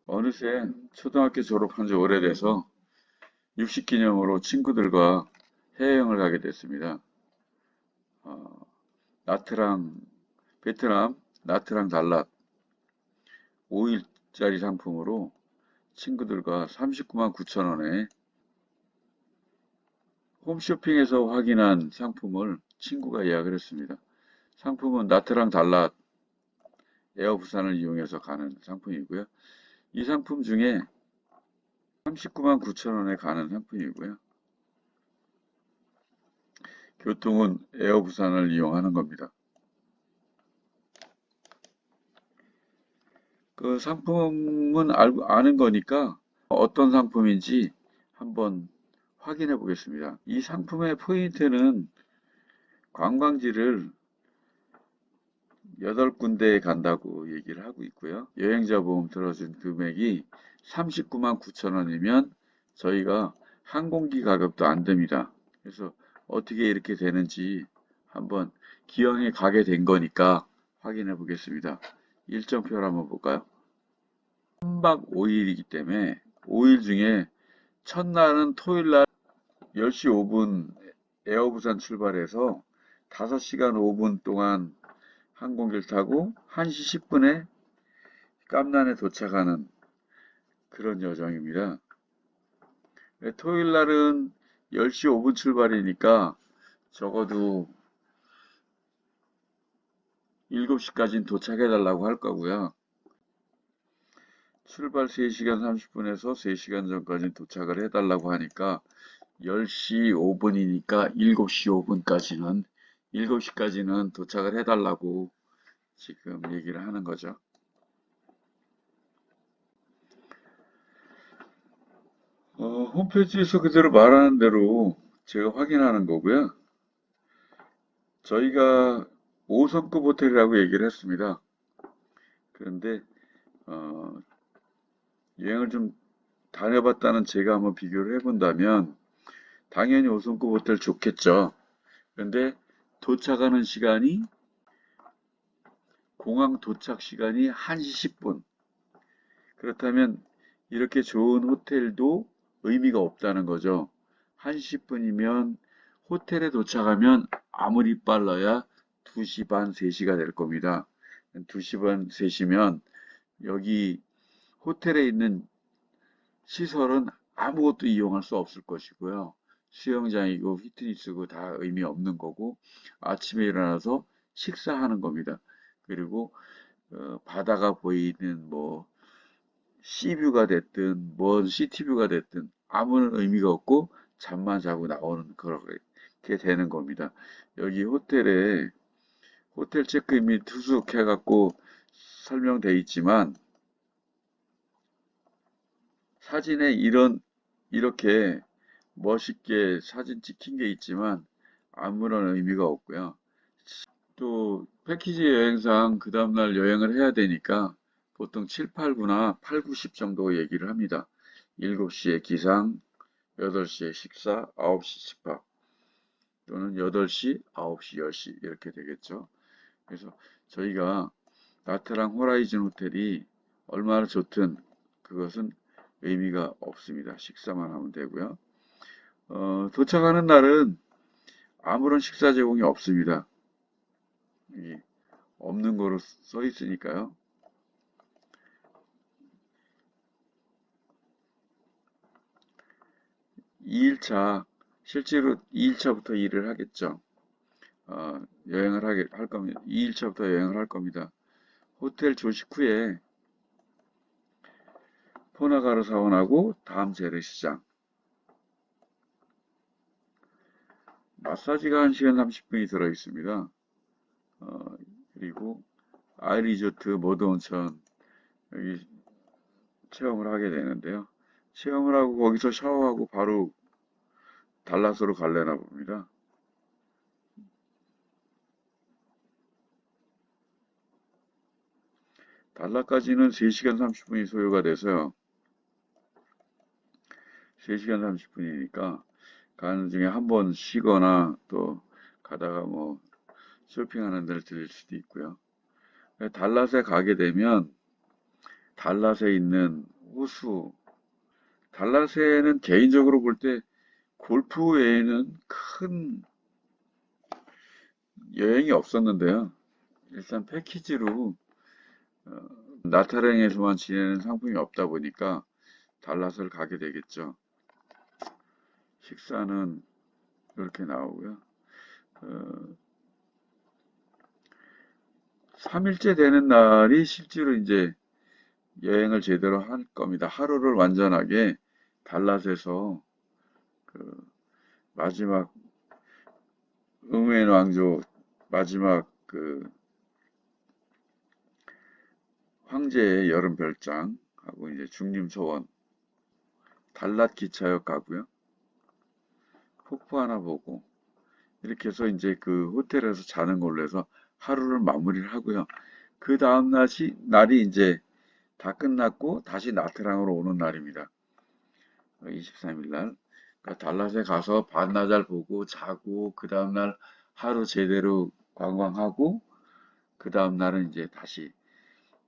어느새 초등학교 졸업한 지 오래돼서 60기념으로 친구들과 해외여행을 가게 됐습니다. 어, 나트랑, 베트남, 나트랑 달랏 5일짜리 상품으로 친구들과 39만 9천 원에 홈쇼핑에서 확인한 상품을 친구가 예약을 했습니다. 상품은 나트랑 달랏 에어 부산을 이용해서 가는 상품이고요. 이 상품 중에 39만 9천 원에 가는 상품이고요. 교통은 에어 부산을 이용하는 겁니다. 그 상품은 아는 거니까 어떤 상품인지 한번 확인해 보겠습니다. 이 상품의 포인트는 관광지를 8군데에 간다고 얘기를 하고 있고요. 여행자 보험 들어준 금액이 39만 9천 원이면 저희가 항공기 가격도 안 됩니다. 그래서 어떻게 이렇게 되는지 한번 기왕에 가게 된 거니까 확인해 보겠습니다. 일정표를 한번 볼까요? 3박 5일이기 때문에 5일 중에 첫날은 토요일 날 10시 5분 에어부산 출발해서 5시간 5분 동안 항공기를 타고 1시 10분에 깜난에 도착하는 그런 여정입니다. 토요일 날은 10시 5분 출발이니까 적어도 7시까지는 도착해 달라고 할 거고요. 출발 3시간 30분에서 3시간 전까지 도착을 해달라고 하니까 10시 5분이니까 7시 5분까지는 7시까지는 도착을 해달라고 지금 얘기를 하는 거죠. 홈페이지에서 그대로 말하는 대로 제가 확인하는 거고요. 저희가 5성급 호텔이라고 얘기를 했습니다. 그런데 어, 여행을 좀 다녀봤다는 제가 한번 비교를 해본다면 당연히 5성급 호텔 좋겠죠. 그런데 도착하는 시간이 공항 도착 시간이 1시 10분. 그렇다면 이렇게 좋은 호텔도 의미가 없다는 거죠. 1시 10분이면 호텔에 도착하면 아무리 빨라야 2시 반, 3시가 될 겁니다. 2시 반, 3시면 여기 호텔에 있는 시설은 아무것도 이용할 수 없을 것이고요. 수영장이고 피트니스고 다 의미 없는 거고 아침에 일어나서 식사하는 겁니다. 그리고 바다가 보이는 뭐 시뷰가 됐든 뭔 시티뷰가 됐든 아무런 의미가 없고 잠만 자고 나오는 그렇게 되는 겁니다. 여기 호텔에 호텔 체크인 및 투숙 해갖고 설명돼 있지만 사진에 이렇게 멋있게 사진 찍힌 게 있지만 아무런 의미가 없고요. 또 패키지 여행상 그 다음날 여행을 해야 되니까 보통 7, 8구나 8, 9, 10 정도 얘기를 합니다. 7시에 기상, 8시에 식사, 9시 집합 또는 8시, 9시, 10시 이렇게 되겠죠. 그래서 저희가 나트랑 호라이즌 호텔이 얼마나 좋든 그것은 의미가 없습니다. 식사만 하면 되고요. 도착하는 날은 아무런 식사 제공이 없습니다. 없는 거로 써 있으니까요. 2일차, 실제로 2일차부터 일을 하겠죠. 여행을 할 겁니다. 2일차부터 여행을 할 겁니다. 호텔 조식 후에 포나가르 사원하고 다음 재래시장. 마사지가 1시간 30분이 들어 있습니다. 그리고 아이리조트 모드온천 여기 체험을 하게 되는데요. 체험을 하고 거기서 샤워하고 바로 달랏으로 갈래나 봅니다. 달랏까지는 3시간 30분이 소요가 돼서요. 3시간 30분이니까 가는 중에 한 번 쉬거나 또 가다가 뭐 쇼핑하는 데를 들릴 수도 있고요. 달랏에 가게 되면 달랏에 있는 호수, 달랏에는 개인적으로 볼 때 골프 외에는 큰 여행이 없었는데요. 일단 패키지로 나트랑에서만 지내는 상품이 없다 보니까 달랏을 가게 되겠죠. 식사는 이렇게 나오고요. 3일째 되는 날이 실제로 이제 여행을 제대로 할 겁니다. 하루를 완전하게 달랏에서 그 마지막 응우엔 왕조 마지막 그 황제의 여름 별장하고 이제 중림소원 달랏 기차역 가고요. 폭포 하나 보고 이렇게 해서 이제 그 호텔에서 자는 걸로 해서 하루를 마무리를 하고요. 그 다음 날이 이제 다 끝났고 다시 나트랑으로 오는 날입니다. 23일 날. 그러니까 달랏에 가서 반나절 보고 자고 그 다음 날 하루 제대로 관광하고 그 다음 날은 이제 다시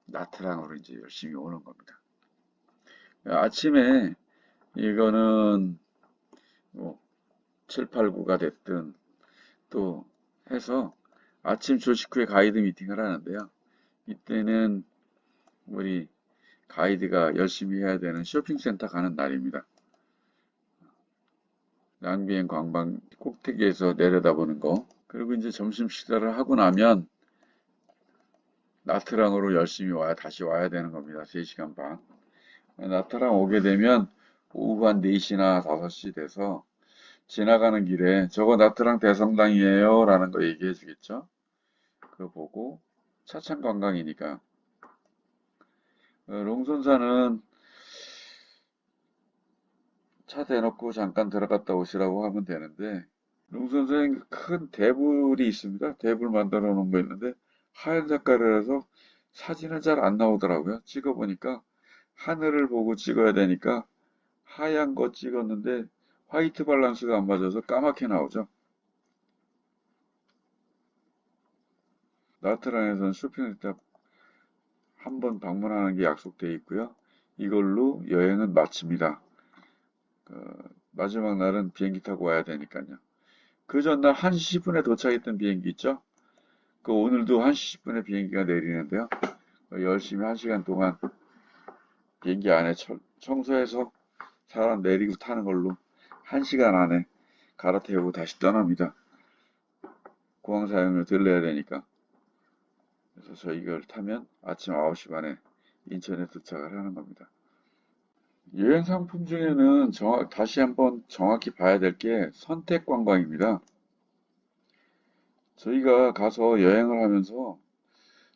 나트랑으로 이제 열심히 오는 겁니다. 아침에 이거는 뭐 7, 8, 9가 됐든 또 해서 아침 조식 후에 가이드 미팅을 하는데요. 이때는 우리 가이드가 열심히 해야 되는 쇼핑센터 가는 날입니다. 낭비행 광방 꼭대기에서 내려다보는 거. 그리고 이제 점심 식사를 하고 나면 나트랑으로 열심히 다시 와야 되는 겁니다. 3시간 반. 나트랑 오게 되면 오후 한 4시나 5시 돼서 지나가는 길에 저거 나트랑 대성당이에요 라는 거 얘기해 주겠죠. 그거 보고 차창 관광이니까 롱손사는 차 대놓고 잠깐 들어갔다 오시라고 하면 되는데 롱손사에 큰 대불이 있습니다. 대불 만들어 놓은 거 있는데 하얀 색깔이라서 사진은 잘 안 나오더라고요. 찍어보니까 하늘을 보고 찍어야 되니까 하얀 거 찍었는데 화이트 밸런스가 안 맞아서 까맣게 나오죠. 나트랑에서는 쇼핑센터 한 번 방문하는 게 약속되어 있고요. 이걸로 여행은 마칩니다. 마지막 날은 비행기 타고 와야 되니까요. 그 전날 1시 10분에 도착했던 비행기 있죠? 오늘도 1시 10분에 비행기가 내리는데요. 열심히 1시간 동안 비행기 안에 청소해서 사람 내리고 타는 걸로 1시간 안에 갈아태우고 다시 떠납니다. 공항 사용료 들러야 되니까. 그래서 저희 이걸 타면 아침 9시 반에 인천에 도착을 하는 겁니다. 여행 상품 중에는 다시 한번 정확히 봐야 될 게 선택 관광입니다. 저희가 가서 여행을 하면서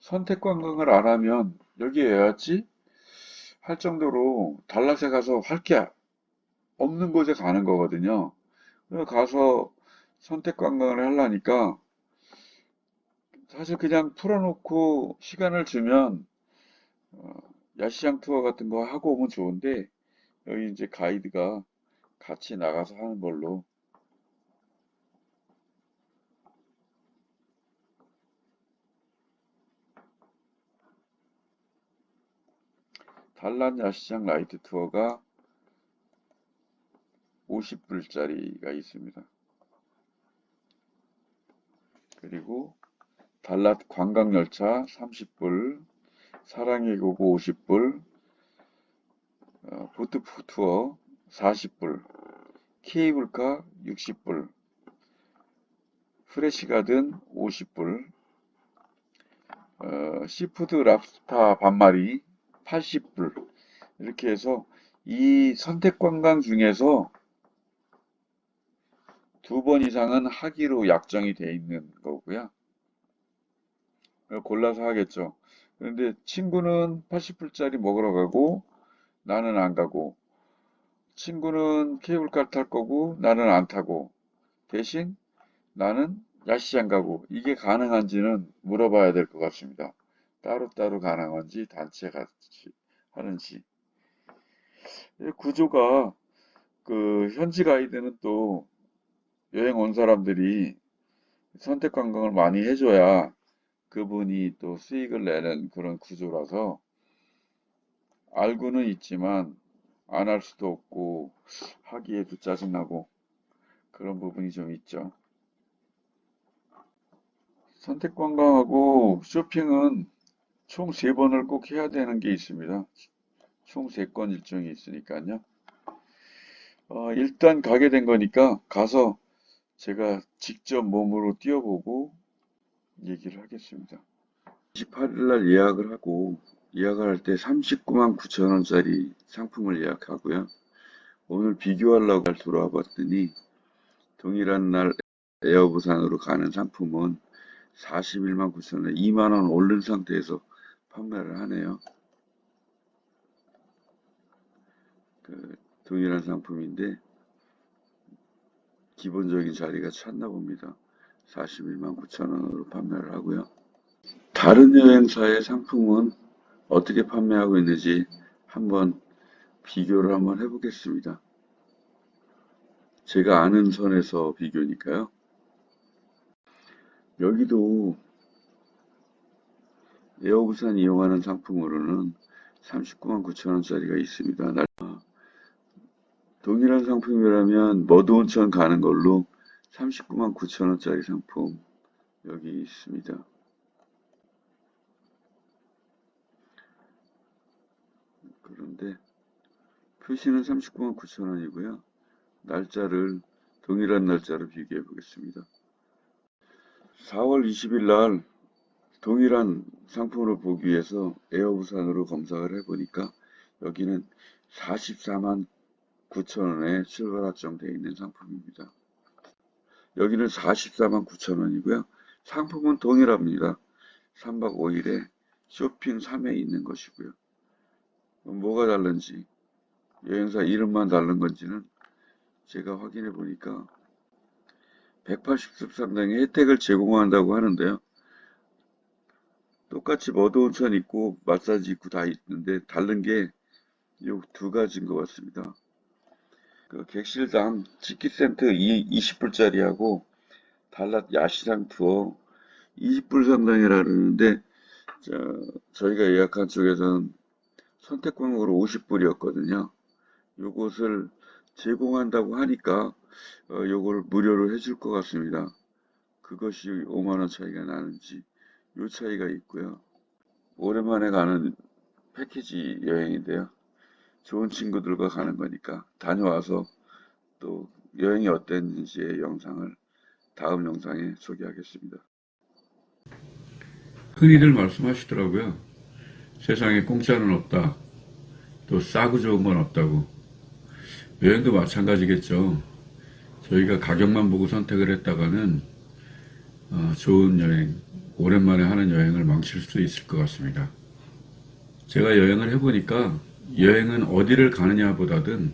선택 관광을 안 하면 여기에 왜 왔지? 할 정도로 달랏에 가서 할 게 없는 곳에 가는 거거든요. 그래서 가서 선택 관광을 하려니까 사실 그냥 풀어놓고 시간을 주면 야시장 투어 같은 거 하고 오면 좋은데 여기 이제 가이드가 같이 나가서 하는 걸로 달랏 야시장 라이트 투어가 50불짜리가 있습니다. 그리고 달랏 관광열차 30불, 사랑의 고고 50불, 보트 투어 40불, 케이블카 60불, 프레시가든 50불, 시푸드 랍스타 반마리 80불 이렇게 해서 이 선택 관광 중에서 2번 이상은 하기로 약정이 돼 있는 거고요. 골라서 하겠죠. 그런데 친구는 80불짜리 먹으러 가고 나는 안 가고 친구는 케이블카 탈 거고 나는 안 타고 대신 나는 야시장 가고 이게 가능한지는 물어봐야 될 것 같습니다. 따로따로 가능한지 단체 같이 하는지. 구조가 현지 가이드는 또 여행 온 사람들이 선택 관광을 많이 해줘야 그분이 또 수익을 내는 그런 구조라서 알고는 있지만 안 할 수도 없고 하기에도 짜증나고 그런 부분이 좀 있죠. 선택관광하고 쇼핑은 총 3번을 꼭 해야 되는 게 있습니다. 총 3건 일정이 있으니까요. 일단 가게 된 거니까 가서 제가 직접 몸으로 뛰어보고 얘기를 하겠습니다. 28일 날 예약을 하고 예약을 할 때 39만 9천 원짜리 상품을 예약하고요. 오늘 비교하려고 들어와 봤더니 동일한 날 에어부산으로 가는 상품은 41만 9천 원, 2만 원 오른 상태에서 판매를 하네요. 동일한 상품인데 기본적인 자리가 찼나 봅니다. 41만 9천 원으로 판매를 하고요. 다른 여행사의 상품은 어떻게 판매하고 있는지 한번 비교를 한번 해보겠습니다. 제가 아는 선에서 비교니까요. 여기도 에어부산 이용하는 상품으로는 39만 9천 원짜리가 있습니다. 동일한 상품이라면 머드온천 가는 걸로 39만 9천 원짜리 상품 여기 있습니다. 그런데 표시는 39만 9천 원이고요. 날짜를 동일한 날짜로 비교해 보겠습니다. 4월 20일 날 동일한 상품을 보기 위해서 에어부산으로 검색을 해보니까 여기는 44만 9천 원에 출발 확정되어 있는 상품입니다. 여기는 44만 9천 원이고요. 상품은 동일합니다. 3박 5일에 쇼핑 3회 있는 것이고요. 뭐가 다른지 여행사 이름만 다른 건지는 제가 확인해 보니까 180석 상당의 혜택을 제공한다고 하는데요. 똑같이 머드온천 있고 마사지 있고 다 있는데 다른 게 요 두 가지인 것 같습니다. 객실당 치킨센트 20불짜리하고 달랏 야시장 투어 20불 상당이라 그러는데 저희가 예약한 쪽에서는 선택권으로 50불이었거든요. 요것을 제공한다고 하니까 요걸 무료로 해줄 것 같습니다. 그것이 5만원 차이가 나는지 요 차이가 있고요. 오랜만에 가는 패키지 여행인데요. 좋은 친구들과 가는 거니까 다녀와서 또 여행이 어땠는지의 영상을 다음 영상에 소개하겠습니다. 흔히들 말씀하시더라고요. 세상에 공짜는 없다. 또 싸고 좋은 건 없다고. 여행도 마찬가지겠죠. 저희가 가격만 보고 선택을 했다가는 좋은 여행, 오랜만에 하는 여행을 망칠 수 있을 것 같습니다. 제가 여행을 해보니까 여행은 어디를 가느냐보다든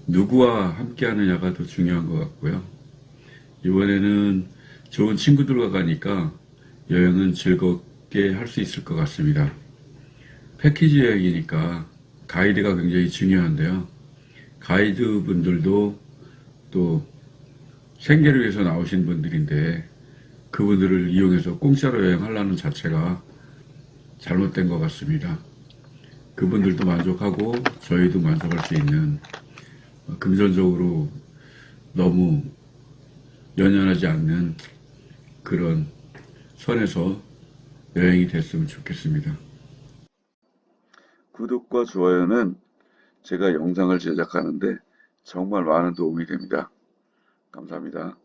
누구와 함께 하느냐가 더 중요한 것 같고요. 이번에는 좋은 친구들과 가니까 여행은 즐겁게 할 수 있을 것 같습니다. 패키지 여행이니까 가이드가 굉장히 중요한데요. 가이드 분들도 또 생계를 위해서 나오신 분들인데 그분들을 이용해서 공짜로 여행하려는 자체가 잘못된 것 같습니다. 그분들도 만족하고 저희도 만족할 수 있는 금전적으로 너무 연연하지 않는 그런 선에서 여행이 됐으면 좋겠습니다. 구독과 좋아요는 제가 영상을 제작하는데 정말 많은 도움이 됩니다. 감사합니다.